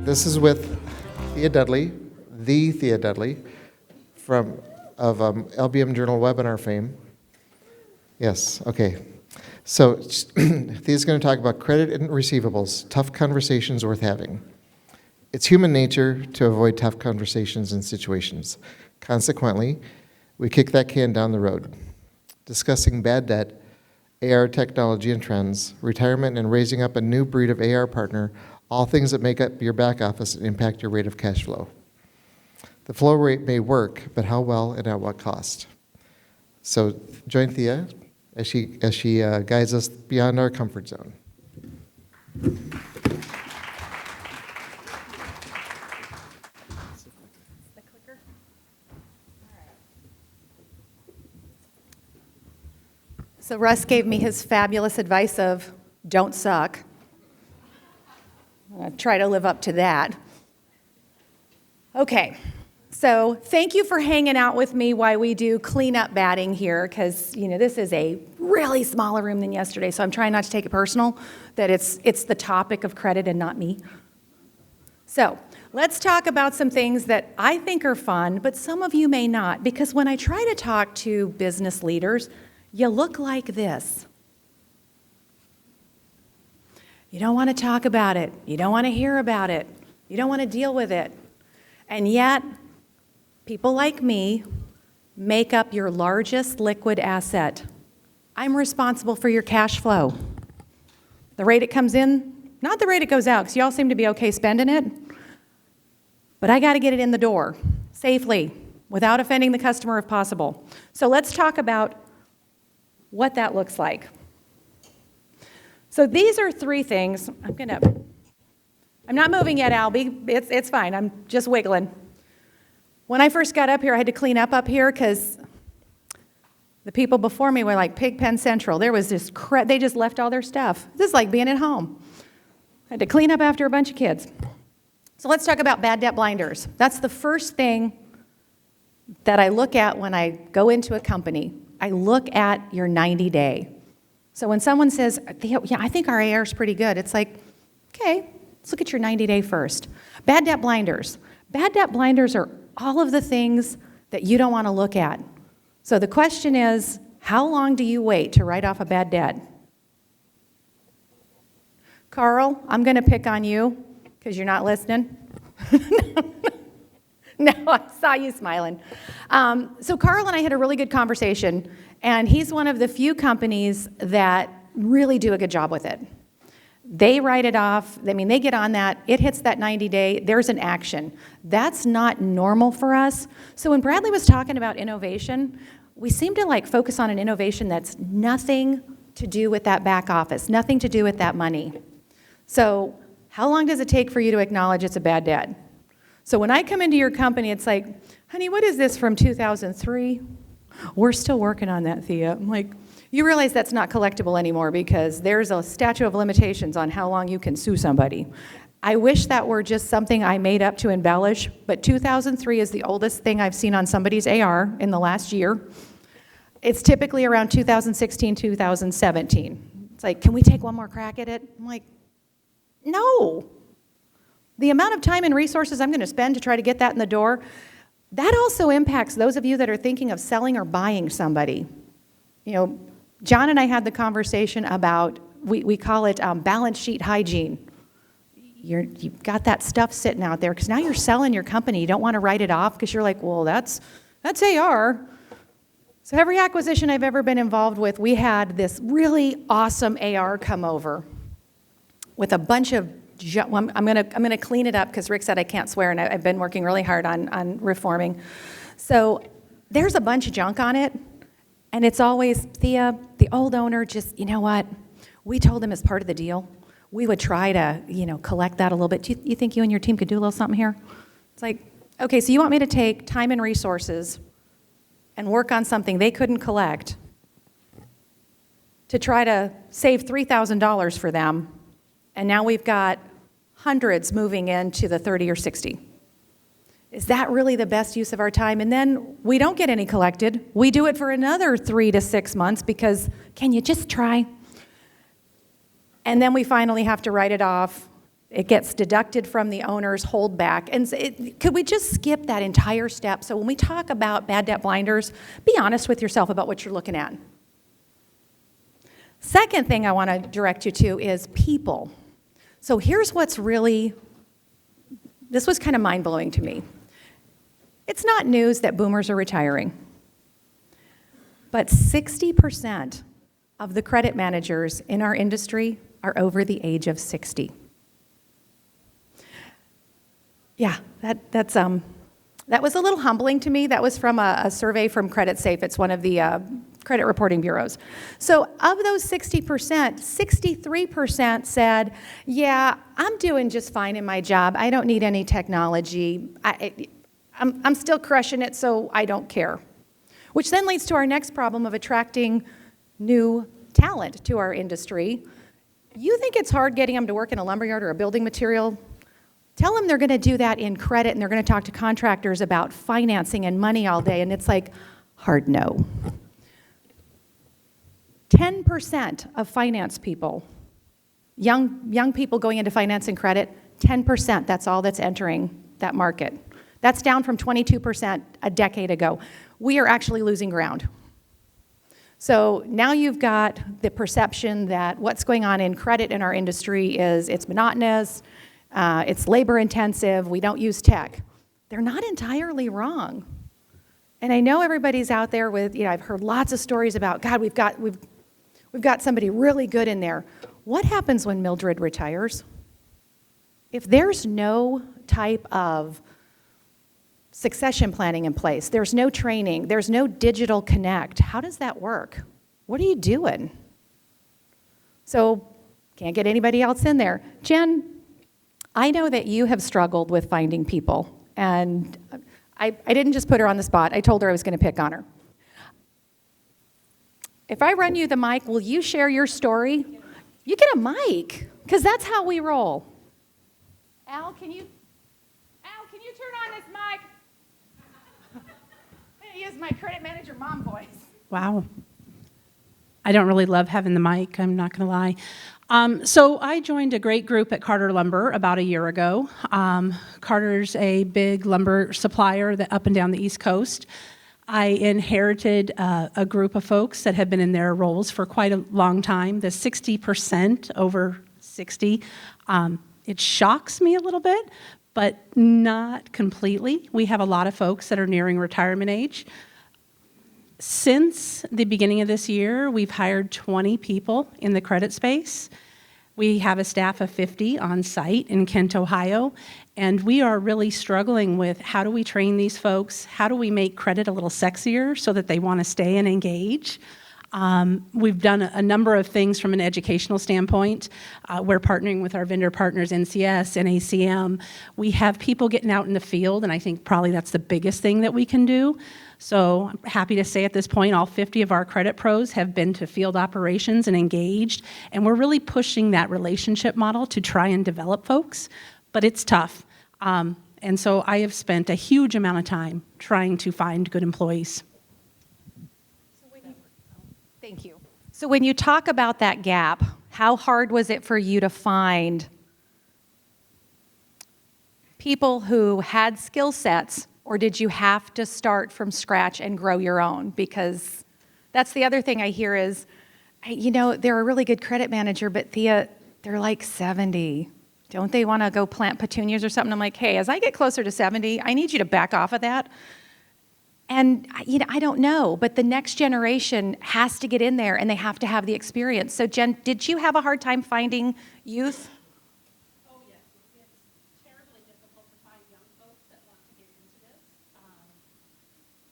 This is with Thea Dudley, the Thea Dudley, of LBM Journal webinar fame. Yes, okay. So Thea's going to talk about credit and receivables, tough conversations worth having. It's human nature to avoid tough conversations and situations. Consequently, we kick that can down the road. Discussing bad debt, AR technology and trends, retirement, and raising up a new breed of AR partner, all things that make up your back office and impact your rate of cash flow. The flow rate may work, but how well and at what cost? So join Thea as she guides us beyond our comfort zone. So Russ gave me his fabulous advice of don't suck. I'm going to try to live up to that. Okay, so thank you for hanging out with me while we do cleanup batting here, because this is a really smaller room than yesterday, so I'm trying not to take it personal that it's the topic of credit and not me. So let's talk about some things that I think are fun, but some of you may not, because when I try to talk to business leaders, you look like this. You don't want to talk about it. You don't want to hear about it. You don't want to deal with it. And yet, people like me make up your largest liquid asset. I'm responsible for your cash flow. The rate it comes in, not the rate it goes out, because you all seem to be okay spending it, but I got to get it in the door safely without offending the customer if possible. So let's talk about what that looks like. So these are three things. I'm not moving yet, Albie. It's fine. I'm just wiggling. When I first got up here, I had to clean up here because the people before me were like Pigpen Central. There was this they just left all their stuff. This is like being at home. I had to clean up after a bunch of kids. So let's talk about bad debt blinders. That's the first thing that I look at when I go into a company. I look at your 90-day. So when someone says, yeah, I think our AR is pretty good, it's like, okay, let's look at your 90-day first. Bad debt blinders. Bad debt blinders are all of the things that you don't want to look at. So the question is, how long do you wait to write off a bad debt? Carl, I'm going to pick on you because you're not listening. No, I saw you smiling. So Carl and I had a really good conversation, and he's one of the few companies that really do a good job with it. They write it off. They get on that. It hits that 90-day. There's an action. That's not normal for us. So when Bradley was talking about innovation, we seem to focus on an innovation that's nothing to do with that back office, nothing to do with that money. So how long does it take for you to acknowledge it's a bad debt? So when I come into your company, it's like, honey, what is this from 2003? We're still working on that, Thea. I'm like, you realize that's not collectible anymore because there's a statute of limitations on how long you can sue somebody. I wish that were just something I made up to embellish, but 2003 is the oldest thing I've seen on somebody's AR in the last year. It's typically around 2016, 2017. It's like, can we take one more crack at it? I'm like, no. The amount of time and resources I'm going to spend to try to get that in the door, that also impacts those of you that are thinking of selling or buying somebody. John and I had the conversation about, we call it balance sheet hygiene. You've got that stuff sitting out there because now you're selling your company. You don't want to write it off because you're like, well, that's AR. So every acquisition I've ever been involved with, we had this really awesome AR come over with a bunch of I'm gonna clean it up because Rick said I can't swear, and I've been working really hard on reforming. So there's a bunch of junk on it, and it's always, Thea, the old owner, just, you know what? We told him as part of the deal, we would try to, collect that a little bit. Do you think you and your team could do a little something here? It's like, okay, so you want me to take time and resources and work on something they couldn't collect to try to save $3,000 for them, and now we've got hundreds moving into the 30 or 60. Is that really the best use of our time? And then we don't get any collected. We do it for another 3 to 6 months because, can you just try? And then we finally have to write it off. It gets deducted from the owner's holdback. And could we just skip that entire step? So when we talk about bad debt blinders, be honest with yourself about what you're looking at. Second thing I want to direct you to is people. So here's what's really, this was kind of mind-blowing to me. It's not news that boomers are retiring, but 60% of the credit managers in our industry are over the age of 60. Yeah, that was a little humbling to me. That was from a survey from Credit Safe. It's one of the credit reporting bureaus. So of those 60%, 63% said, yeah, I'm doing just fine in my job. I don't need any technology. I'm still crushing it, so I don't care. Which then leads to our next problem of attracting new talent to our industry. You think it's hard getting them to work in a lumberyard or a building material? Tell them they're going to do that in credit, and they're going to talk to contractors about financing and money all day, and it's like, hard no. 10% of finance people, young people going into finance and credit, 10%, that's all that's entering that market. That's down from 22% a decade ago. We are actually losing ground. So now you've got the perception that what's going on in credit in our industry is it's monotonous, it's labor intensive, we don't use tech. They're not entirely wrong. And I know everybody's out there with, I've heard lots of stories about, God, we've got somebody really good in there. What happens when Mildred retires? If there's no type of succession planning in place, there's no training, there's no digital connect, how does that work? What are you doing? So, can't get anybody else in there. Jen, I know that you have struggled with finding people, and I didn't just put her on the spot. I told her I was going to pick on her. If I run you the mic, will you share your story? You get a mic, because that's how we roll. Al, can you turn on this mic? I'm going to use my credit manager mom voice. Wow. I don't really love having the mic, I'm not going to lie. So I joined a great group at Carter Lumber about a year ago. Carter's a big lumber supplier up and down the East Coast. I inherited a group of folks that have been in their roles for quite a long time, the 60% over 60. It shocks me a little bit, but not completely. We have a lot of folks that are nearing retirement age. Since the beginning of this year, we've hired 20 people in the credit space. We have a staff of 50 on site in Kent, Ohio, and we are really struggling with how do we train these folks? How do we make credit a little sexier so that they want to stay and engage? We've done a number of things from an educational standpoint. We're partnering with our vendor partners, NCS, NACM. We have people getting out in the field, and I think probably that's the biggest thing that we can do. So I'm happy to say at this point, all 50 of our credit pros have been to field operations and engaged, and we're really pushing that relationship model to try and develop folks, but it's tough. And so I have spent a huge amount of time trying to find good employees. Thank you. So when you talk about that gap, how hard was it for you to find people who had skill sets, or did you have to start from scratch and grow your own? Because that's the other thing I hear is, they're a really good credit manager, but Thea, they're like 70. Don't they want to go plant petunias or something? I'm like, hey, as I get closer to 70, I need you to back off of that. And, I don't know, but the next generation has to get in there, and they have to have the experience. So, Jen, did you have a hard time finding youth? Oh, yes. It's terribly difficult to find young folks that want to get into this.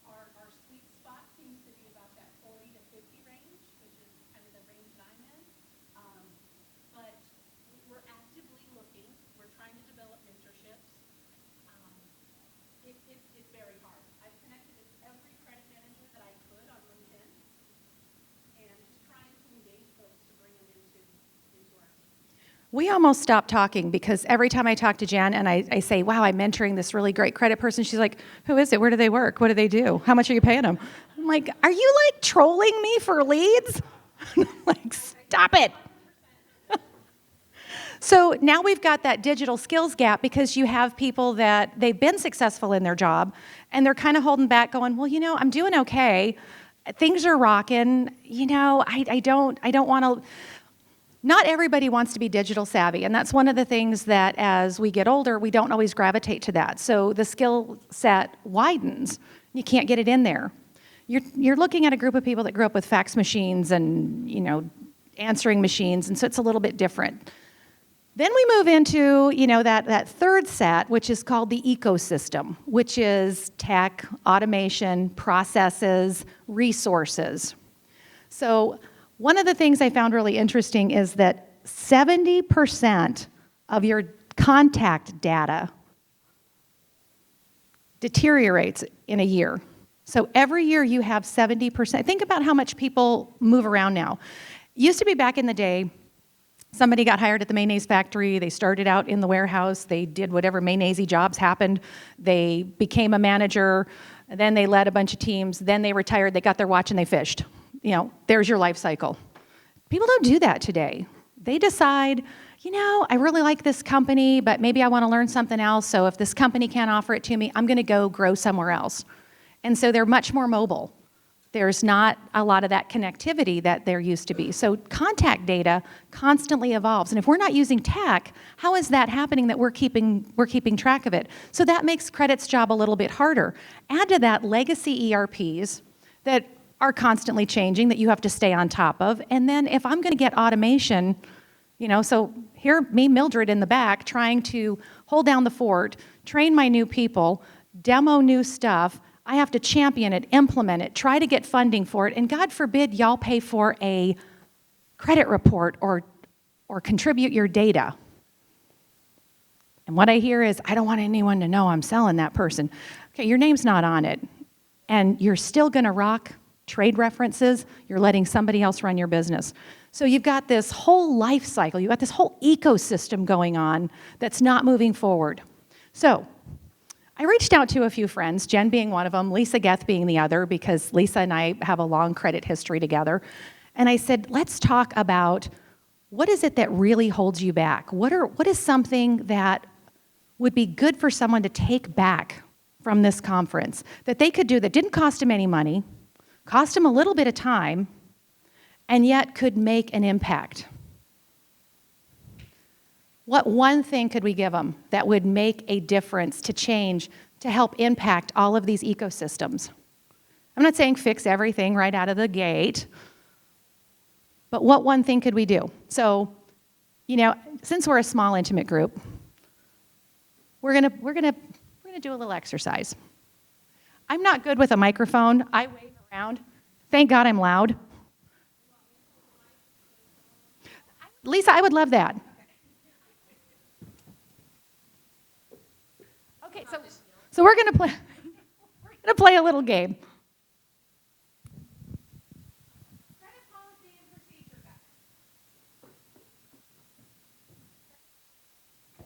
Our sweet spot seems to be about that 40 to 50 range, which is kind of the range that I'm in. But we're actively looking. We're trying to develop mentorships. It's very hard. I've connected with every credit manager that I could on LinkedIn, and just trying to engage folks to bring them into our team. We almost stopped talking because every time I talk to Jen and I say, wow, I'm mentoring this really great credit person, she's like, who is it? Where do they work? What do they do? How much are you paying them? I'm like, are you like trolling me for leads? Like, stop it. So now we've got that digital skills gap because you have people that they've been successful in their job and they're kind of holding back going, well, I'm doing okay. Things are rocking. I don't want to. Not everybody wants to be digital savvy, and that's one of the things that as we get older, we don't always gravitate to that. So the skill set widens. You can't get it in there. You're looking at a group of people that grew up with fax machines and, answering machines, and so it's a little bit different. Then we move into, that third set, which is called the ecosystem, which is tech, automation, processes, resources. So one of the things I found really interesting is that 70% of your contact data deteriorates in a year. So every year you have 70%. Think about how much people move around now. It used to be back in the day, somebody got hired at the mayonnaise factory, they started out in the warehouse, they did whatever mayonnaise jobs happened, they became a manager, then they led a bunch of teams, then they retired, they got their watch and they fished. There's your life cycle. People don't do that today. They decide, I really like this company, but maybe I want to learn something else, so if this company can't offer it to me, I'm going to go grow somewhere else. And so they're much more mobile. There's not a lot of that connectivity that there used to be. So contact data constantly evolves. And if we're not using tech, how is that happening that we're keeping track of it? So that makes credit's job a little bit harder. Add to that legacy ERPs that are constantly changing that you have to stay on top of. And then if I'm going to get automation, so here, me, Mildred, in the back, trying to hold down the fort, train my new people, demo new stuff, I have to champion it, implement it, try to get funding for it, and God forbid y'all pay for a credit report or contribute your data. And what I hear is, I don't want anyone to know I'm selling that person. Okay, your name's not on it, and you're still going to rock trade references. You're letting somebody else run your business. So you've got this whole life cycle, you've got this whole ecosystem going on that's not moving forward. So I reached out to a few friends, Jen being one of them, Lisa Geth being the other, because Lisa and I have a long credit history together. And I said, let's talk about what is it that really holds you back? What is something that would be good for someone to take back from this conference that they could do that didn't cost them any money, cost them a little bit of time, and yet could make an impact? What one thing could we give them that would make a difference to change, to help impact all of these ecosystems? I'm not saying fix everything right out of the gate, but what one thing could we do? So, since we're a small, intimate group, we're gonna do a little exercise. I'm not good with a microphone. I wave around. Thank God I'm loud. Lisa, I would love that. Okay, so we're gonna play a little game. Credit policy and procedure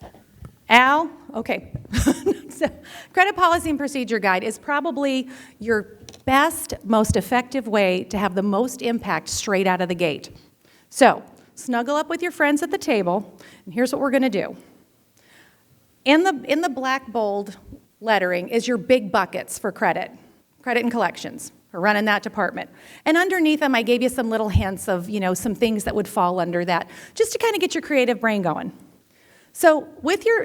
guide. Al, okay. So, credit policy and procedure guide is probably your best, most effective way to have the most impact straight out of the gate. So, snuggle up with your friends at the table, and here's what we're gonna do. In the black bold lettering is your big buckets for credit and collections. We're running that department. And underneath them, I gave you some little hints of, some things that would fall under that, just to kind of get your creative brain going. So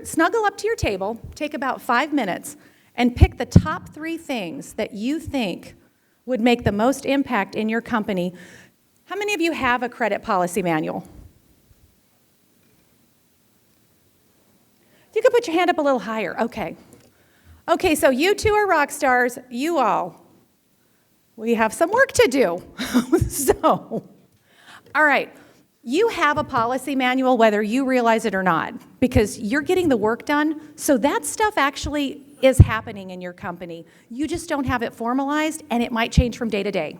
snuggle up to your table, take about 5 minutes, and pick the top 3 things that you think would make the most impact in your company. How many of you have a credit policy manual? You could put your hand up a little higher. Okay. Okay, so you two are rock stars. You all, we have some work to do. So, all right. You have a policy manual whether you realize it or not, because you're getting the work done. So that stuff actually is happening in your company. You just don't have it formalized, and it might change from day to day.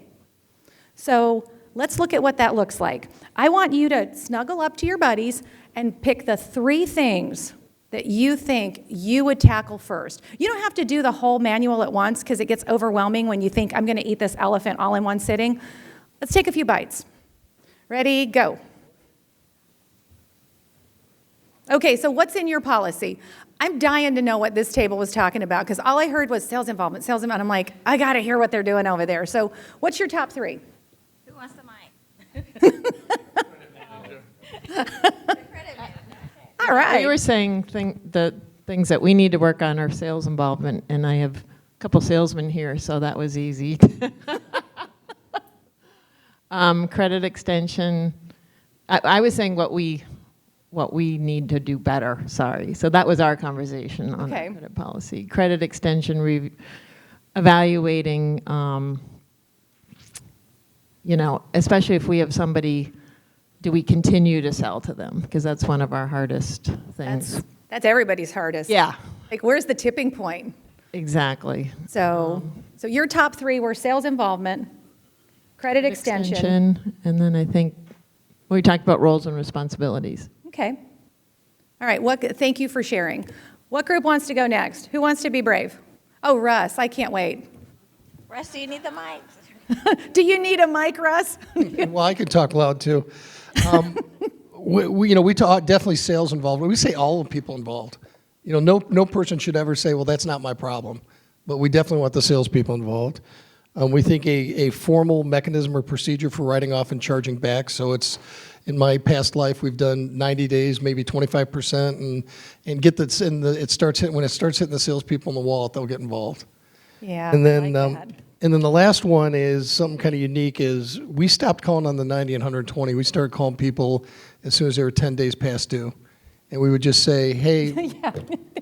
So let's look at what that looks like. I want you to snuggle up to your buddies and pick the 3 things that you think you would tackle first. You don't have to do the whole manual at once because it gets overwhelming when you think, I'm going to eat this elephant all in one sitting. Let's take a few bites. Ready, go. Okay, so what's in your policy? I'm dying to know what this table was talking about because all I heard was sales involvement, sales involvement. I'm like, I got to hear what they're doing over there. So what's your top three? Who wants the mic? All right. You were saying the things that we need to work on are sales involvement, and I have a couple salesmen here, so that was easy. Credit extension. I was saying what we need to do better. Sorry. So that was our conversation on Okay. our credit policy. Credit extension, evaluating. Especially if we have somebody. Do we continue to sell to them? Because that's one of our hardest things. That's everybody's hardest. Yeah, Like, where's the tipping point? exactly. So your top three were sales involvement, credit extension. And then I think we talked about roles and responsibilities. Okay. All right. Thank you for sharing. What group wants to go next? Who wants to be brave? Oh, Russ, I can't wait. Russ, do you need the mic? Do you need a mic, Russ? Well, I could talk loud too. We talk definitely sales involved. We say all the people involved. No person should ever say, "Well, that's not my problem," but we definitely want the salespeople involved. We think a formal mechanism or procedure for writing off and charging back. So it's in my past life we've done 90 days, maybe 25%, and get this in when it starts hitting the salespeople in the wallet, they'll get involved. Yeah. And then, I like that. and then the last one is something kind of unique is we stopped calling on the 90 and 120. We started calling people as soon as they were 10 days past due. And we would just say, hey,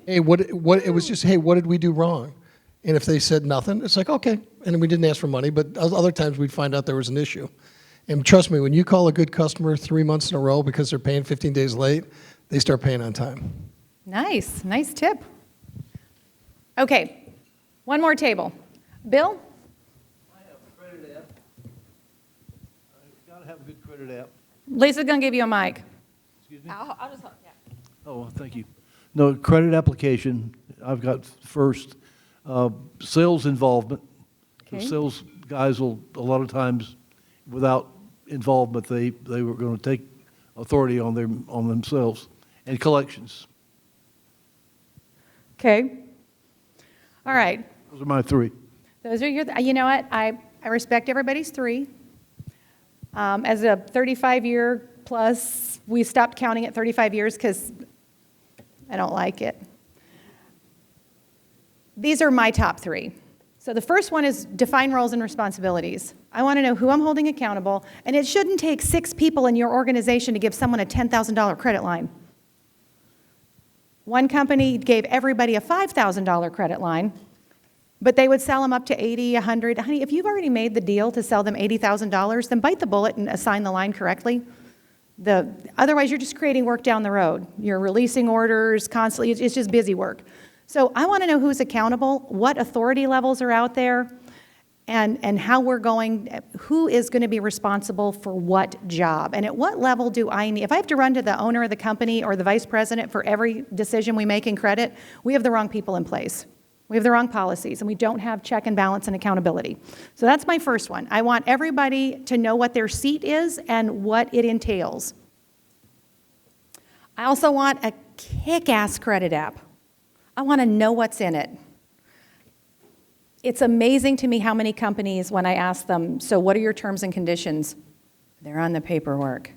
hey, what did we do wrong? And if they said nothing, it's like, okay. And we didn't ask for money, but other times we'd find out there was an issue. And trust me, when you call a good customer 3 months in a row because they're paying 15 days late, they start paying on time. Nice tip. Okay, one more table. Bill? I have a credit app. I've got to have a good credit app. Lisa's going to give you a mic. Excuse me? I'll just, yeah. Oh, thank you. No, credit application, I've got first, sales involvement. The Okay. sales guys will, a lot of times, without involvement, they were going to take authority on themselves. And collections. Okay. All right. Those are my three. Those are you know what? I respect everybody's three. As a 35-year plus, we stopped counting at 35 years because I don't like it. These are my top three. So the first one is define roles and responsibilities. I want to know who I'm holding accountable, and it shouldn't take 6 people in your organization to give someone a $10,000 credit line. One company gave everybody a $5,000 credit line, but they would sell them up to $80,000, $100,000. Honey, if you've already made the deal to sell them $80,000, then bite the bullet and assign the line correctly. Otherwise, you're just creating work down the road. You're releasing orders constantly. It's just busy work. So I want to know who's accountable, what authority levels are out there, and how we're going, who is going to be responsible for what job, and at what level do I need. If I have to run to the owner of the company or the vice president for every decision we make in credit, we have the wrong people in place. We have the wrong policies, and we don't have check and balance and accountability. So that's my first one. I want everybody to know what their seat is and what it entails. I also want a kick-ass credit app. I want to know what's in it. It's amazing to me how many companies, when I ask them, so what are your terms and conditions? They're on the paperwork.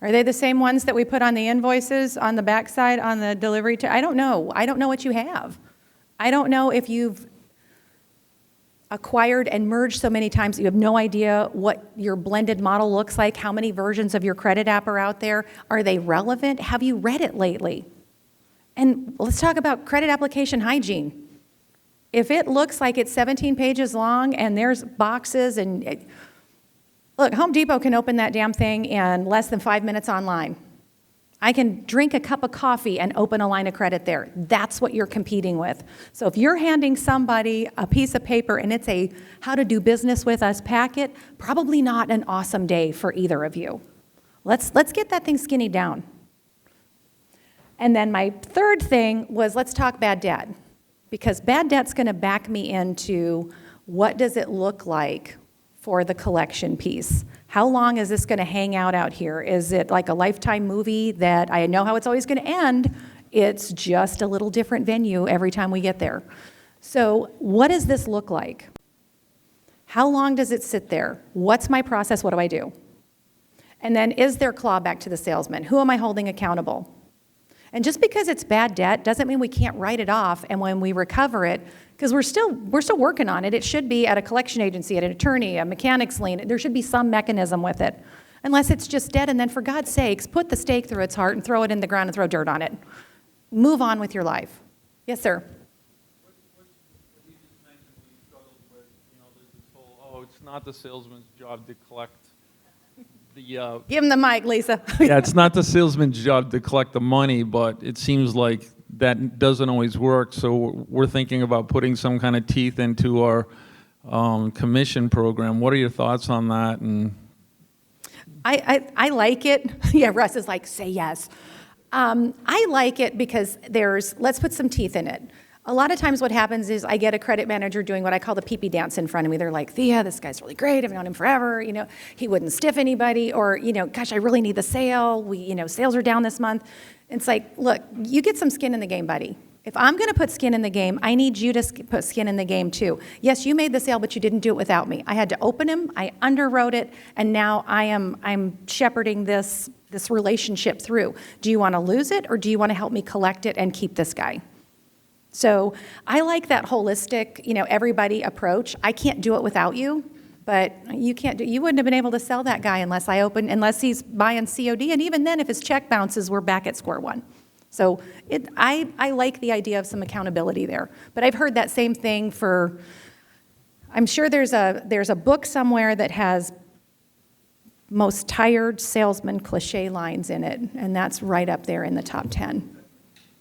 Are they the same ones that we put on the invoices on the backside on the delivery? I don't know. I don't know what you have. I don't know if you've acquired and merged so many times that you have no idea what your blended model looks like, how many versions of your credit app are out there. Are they relevant? Have you read it lately? And let's talk about credit application hygiene. If it looks like it's 17 pages long and there's boxes and, look, Home Depot can open that damn thing in less than 5 minutes online. I can drink a cup of coffee and open a line of credit there. That's what you're competing with. So if you're handing somebody a piece of paper and it's a how to do business with us packet, probably not an awesome day for either of you. Let's get that thing skinny down. And then my third thing was let's talk bad debt, because bad debt's going to back me into what does it look like for the collection piece. How long is this going to hang out here? Is it like a Lifetime movie that I know how it's always going to end? It's just a little different venue every time we get there. So what does this look like? How long does it sit there? What's my process? What do I do? And then is there clawback to the salesman? Who am I holding accountable? And just because it's bad debt doesn't mean we can't write it off, and when we recover it, because we're still working on it, it should be at a collection agency, at an attorney, a mechanic's lien. There should be some mechanism with it. Unless it's just dead, and then for God's sakes, put the stake through its heart and throw it in the ground and throw dirt on it. Move on with your life. Yes, sir. What you just mentioned, we struggled with, there's this whole, it's not the salesman's job to collect the, Give him the mic, Lisa. yeah, it's not the salesman's job to collect the money, but it seems like that doesn't always work. So we're thinking about putting some kind of teeth into our commission program. What are your thoughts on that? And I like it. Yeah, Russ is like, say yes. I like it because let's put some teeth in it. A lot of times what happens is I get a credit manager doing what I call the pee-pee dance in front of me. They're like, Thea, this guy's really great. I've known him forever. He wouldn't stiff anybody, or, gosh, I really need the sale. Sales are down this month. It's like, look, you get some skin in the game, buddy. If I'm going to put skin in the game, I need you to put skin in the game too. Yes, you made the sale, but you didn't do it without me. I had to open him, I underwrote it, and now I'm shepherding this relationship through. Do you want to lose it, or do you want to help me collect it and keep this guy? So I like that holistic, everybody approach. I can't do it without you, but you wouldn't have been able to sell that guy unless he's buying COD, and even then, if his check bounces, we're back at square one. So I like the idea of some accountability there. But I've heard that same thing I'm sure there's a book somewhere that has most tired salesman cliche lines in it, and that's right up there in the top 10.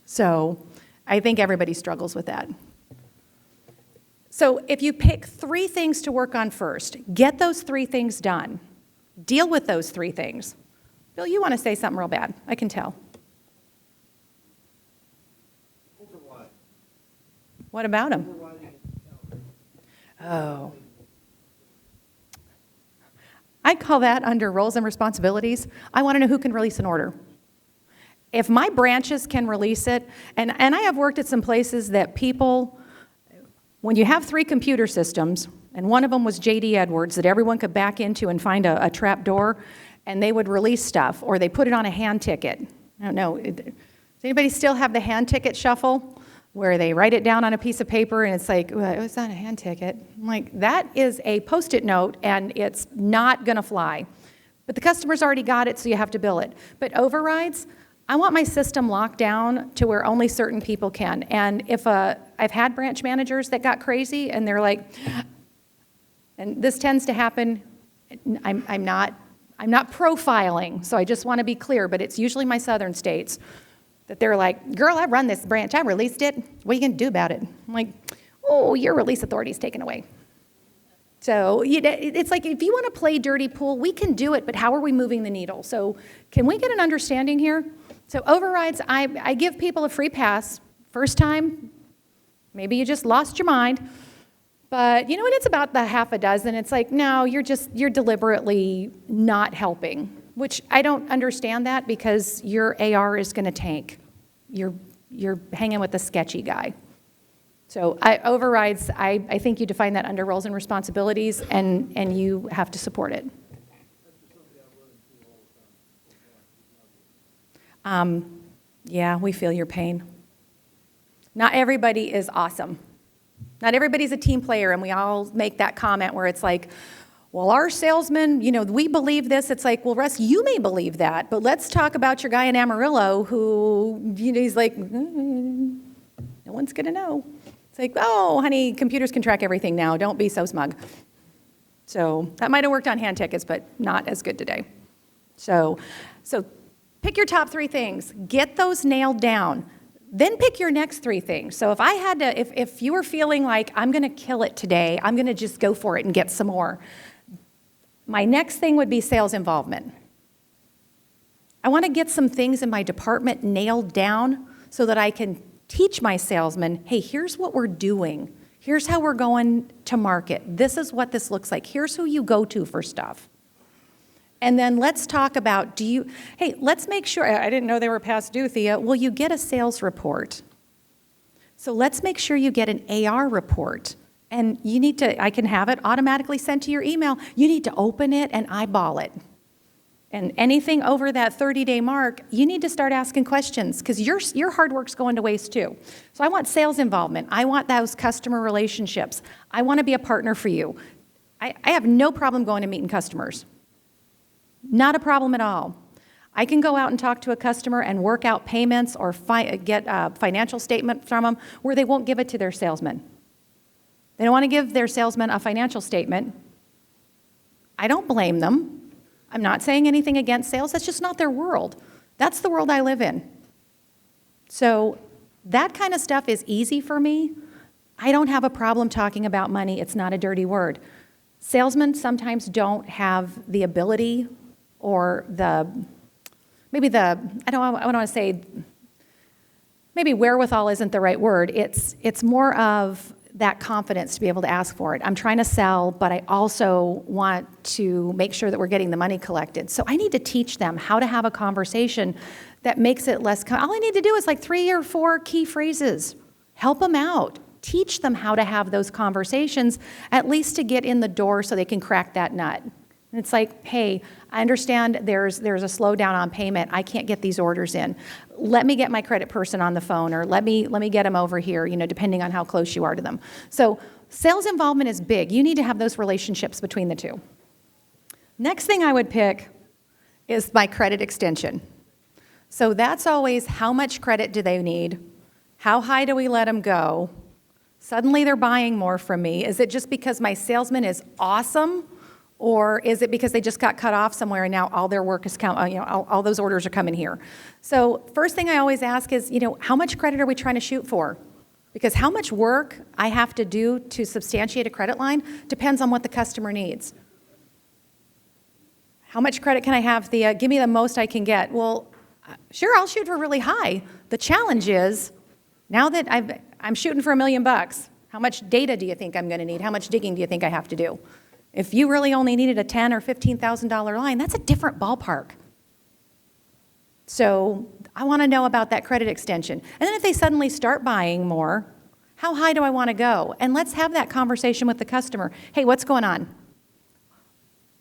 So I think everybody struggles with that. So if you pick 3 things to work on first, get those 3 things done. Deal with those 3 things. Bill, you want to say something real bad. I can tell. What about him? Oh. I call that under roles and responsibilities. I want to know who can release an order. If my branches can release it, and I have worked at some places that people, when you have 3 computer systems, and one of them was J.D. Edwards that everyone could back into and find a trap door, and they would release stuff, or they put it on a hand ticket. I don't know. Does anybody still have the hand ticket shuffle? Where they write it down on a piece of paper and it's like, well, it's not a hand ticket. I'm like, that is a Post-it note and it's not gonna fly. But the customer's already got it, so you have to bill it. But overrides, I want my system locked down to where only certain people can. And if I've had branch managers that got crazy and they're like, and this tends to happen, I'm not profiling, so I just want to be clear, but it's usually my southern states. That they're like, girl, I run this branch. I released it. What are you going to do about it? I'm like, oh, your release authority is taken away. So it's like, if you want to play dirty pool, we can do it, but how are we moving the needle? So can we get an understanding here? So overrides, I give people a free pass. First time, maybe you just lost your mind. But when it's about the half a dozen, it's like, no, you're deliberately not helping. Which I don't understand that because your AR is going to tank. You're hanging with a sketchy guy. So overrides, I think you define that under roles and responsibilities, and you have to support it. Yeah, we feel your pain. Not everybody is awesome. Not everybody's a team player, and we all make that comment where it's like, well, our salesman, we believe this. It's like, well, Russ, you may believe that, but let's talk about your guy in Amarillo who, he's like, no one's going to know. It's like, oh, honey, computers can track everything now. Don't be so smug. So that might have worked on hand tickets, but not as good today. So pick your top 3 things. Get those nailed down. Then pick your next 3 things. So if you were feeling like, I'm going to kill it today, I'm going to just go for it and get some more. My next thing would be sales involvement. I want to get some things in my department nailed down so that I can teach my salesmen, hey, here's what we're doing. Here's how we're going to market. This is what this looks like. Here's who you go to for stuff. And then let's talk about, hey, let's make sure, I didn't know they were past due, Thea. Well, you get a sales report. So let's make sure you get an AR report. And you need to, I can have it automatically sent to your email. You need to open it and eyeball it. And anything over that 30-day mark, you need to start asking questions because your hard work's going to waste too. So I want sales involvement. I want those customer relationships. I want to be a partner for you. I have no problem going and meeting customers. Not a problem at all. I can go out and talk to a customer and work out payments or get a financial statement from them where they won't give it to their salesman. They don't want to give their salesman a financial statement. I don't blame them. I'm not saying anything against sales. That's just not their world. That's the world I live in. So that kind of stuff is easy for me. I don't have a problem talking about money. It's not a dirty word. Salesmen sometimes don't have the ability or maybe wherewithal isn't the right word. It's more of that confidence to be able to ask for it. I'm trying to sell, but I also want to make sure that we're getting the money collected. So I need to teach them how to have a conversation that makes it less, all I need to do is like 3 or 4 key phrases. Help them out. Teach them how to have those conversations, at least to get in the door so they can crack that nut. And it's like, hey, I understand there's a slowdown on payment. I can't get these orders in. Let me get my credit person on the phone, or let me get them over here, depending on how close you are to them. So sales involvement is big. You need to have those relationships between the two. Next thing I would pick is my credit extension. So that's always how much credit do they need? How high do we let them go? Suddenly they're buying more from me. Is it just because my salesman is awesome? Or is it because they just got cut off somewhere and now all their work is all those orders are coming here? So first thing I always ask is, how much credit are we trying to shoot for? Because how much work I have to do to substantiate a credit line depends on what the customer needs. How much credit can I have, Thea? Give me the most I can get. Well, sure, I'll shoot for really high. The challenge is, now that I'm shooting for $1 million, how much data do you think I'm going to need? How much digging do you think I have to do? If you really only needed a $10,000 or $15,000 line, that's a different ballpark. So I want to know about that credit extension. And then if they suddenly start buying more, how high do I want to go? And let's have that conversation with the customer. Hey, what's going on?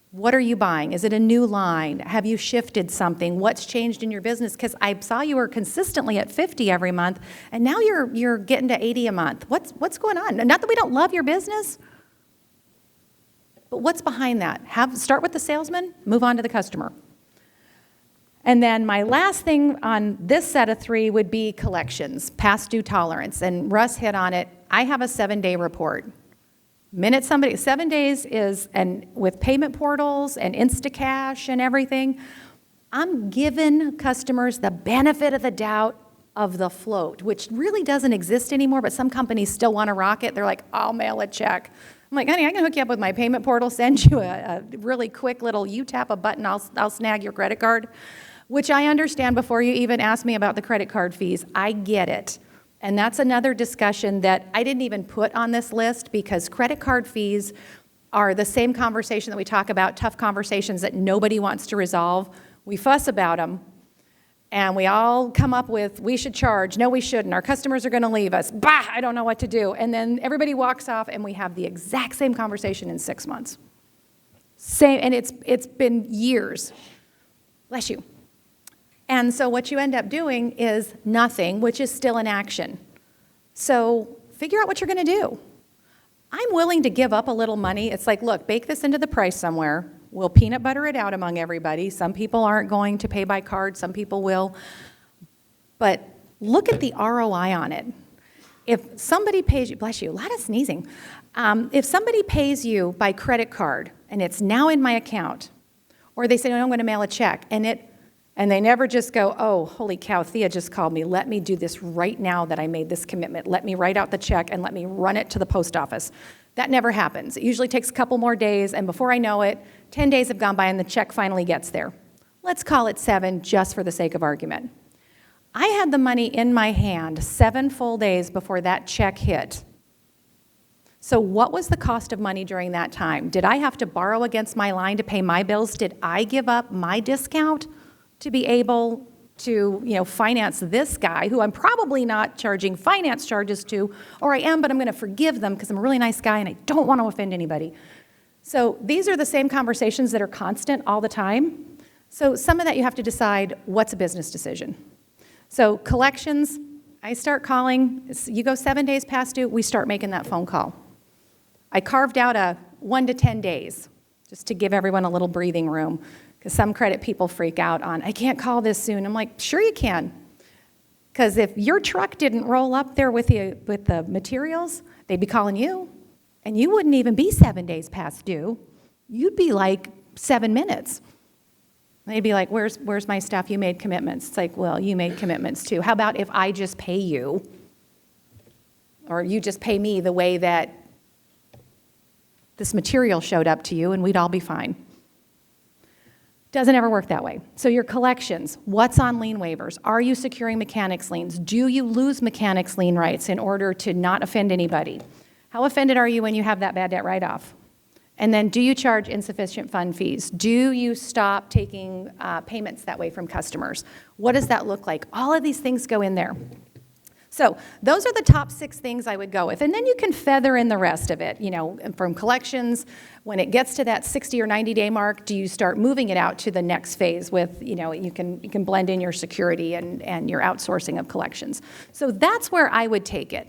What are you buying? Is it a new line? Have you shifted something? What's changed in your business? Because I saw you were consistently at 50 every month, and now you're getting to 80 a month. What's going on? Not that we don't love your business, but what's behind that? Start with the salesman, move on to the customer. And then my last thing on this set of 3 would be collections, past due tolerance. And Russ hit on it. I have a 7-day report. 7 days is, and with payment portals and Instacash and everything, I'm giving customers the benefit of the doubt of the float, which really doesn't exist anymore, but some companies still want to rock it. They're like, I'll mail a check. I'm like, honey, I can hook you up with my payment portal, send you a really quick little, you tap a button, I'll snag your credit card, which I understand before you even ask me about the credit card fees. I get it. And that's another discussion that I didn't even put on this list because credit card fees are the same conversation that we talk about, tough conversations that nobody wants to resolve. We fuss about them. And we all come up with, we should charge, no we shouldn't, our customers are going to leave us, bah, I don't know what to do. And then everybody walks off and we have the exact same conversation in 6 months. And it's been years. Bless you. And so what you end up doing is nothing, which is still an action. So figure out what you're going to do. I'm willing to give up a little money. It's like, look, bake this into the price somewhere. We'll peanut butter it out among everybody. Some people aren't going to pay by card. Some people will. But look at the ROI on it. If somebody pays you, bless you, a lot of sneezing. If somebody pays you by credit card and it's now in my account, or they say, no, I'm going to mail a check, and they never just go, oh, holy cow, Thea just called me. Let me do this right now that I made this commitment. Let me write out the check and let me run it to the post office. That never happens. It usually takes a couple more days, and before I know it, 10 days have gone by and the check finally gets there. Let's call it 7 just for the sake of argument. I had the money in my hand 7 full days before that check hit. So what was the cost of money during that time? Did I have to borrow against my line to pay my bills? Did I give up my discount to be able to, finance this guy who I'm probably not charging finance charges to, or I am, but I'm going to forgive them because I'm a really nice guy and I don't want to offend anybody. So these are the same conversations that are constant all the time. So some of that you have to decide what's a business decision. So collections, I start calling. You go 7 days past due, we start making that phone call. I carved out a 1 to 10 days just to give everyone a little breathing room because some credit people freak out on, I can't call this soon. I'm like, sure you can. Because if your truck didn't roll up there with the materials, they'd be calling you. And you wouldn't even be 7 days past due. You'd be like 7 minutes. They'd be like, where's my stuff? You made commitments. It's like, well, you made commitments too. How about if I just pay you? Or you just pay me the way that this material showed up to you and we'd all be fine. Doesn't ever work that way. So your collections, what's on lien waivers? Are you securing mechanics liens? Do you lose mechanics lien rights in order to not offend anybody? How offended are you when you have that bad debt write-off? And then do you charge insufficient fund fees? Do you stop taking payments that way from customers? What does that look like? All of these things go in there. So those are the top 6 things I would go with. And then you can feather in the rest of it, from collections. When it gets to that 60 or 90-day mark, do you start moving it out to the next phase with, you can blend in your security and your outsourcing of collections. So that's where I would take it.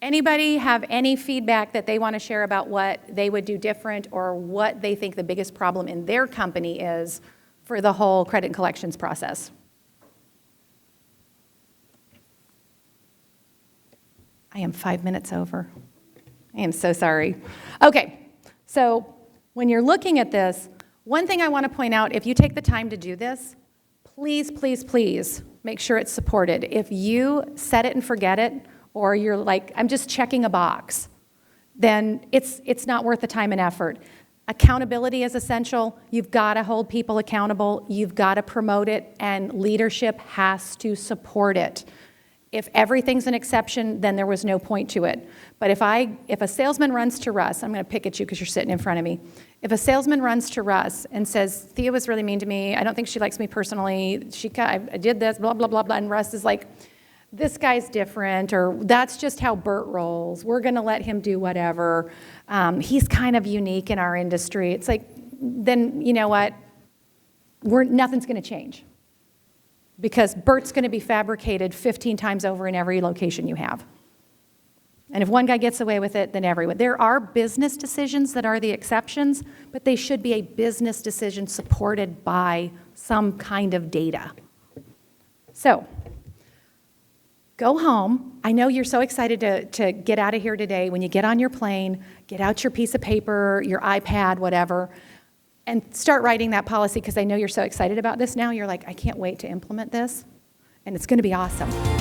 Anybody have any feedback that they want to share about what they would do different or what they think the biggest problem in their company is for the whole credit and collections process? I am 5 minutes over. I am so sorry. Okay, so when you're looking at this, one thing I want to point out, if you take the time to do this, please, please, please make sure it's supported. If you set it and forget it, or you're like, I'm just checking a box, then it's not worth the time and effort. Accountability is essential. You've got to hold people accountable. You've got to promote it, and leadership has to support it. If everything's an exception, then there was no point to it. But if a salesman runs to Russ, I'm going to pick at you because you're sitting in front of me. If a salesman runs to Russ and says, Thea was really mean to me, I don't think she likes me personally, I did this, blah, blah, blah, blah, and Russ is like, this guy's different, or that's just how Bert rolls. We're going to let him do whatever. He's kind of unique in our industry. It's like, then you know what? Nothing's going to change. Because Bert's going to be fabricated 15 times over in every location you have. And if one guy gets away with it, then everyone. There are business decisions that are the exceptions, but they should be a business decision supported by some kind of data. So, go home. I know you're so excited to get out of here today. When you get on your plane, get out your piece of paper, your iPad, whatever, and start writing that policy, because I know you're so excited about this now. You're like, I can't wait to implement this, and it's going to be awesome.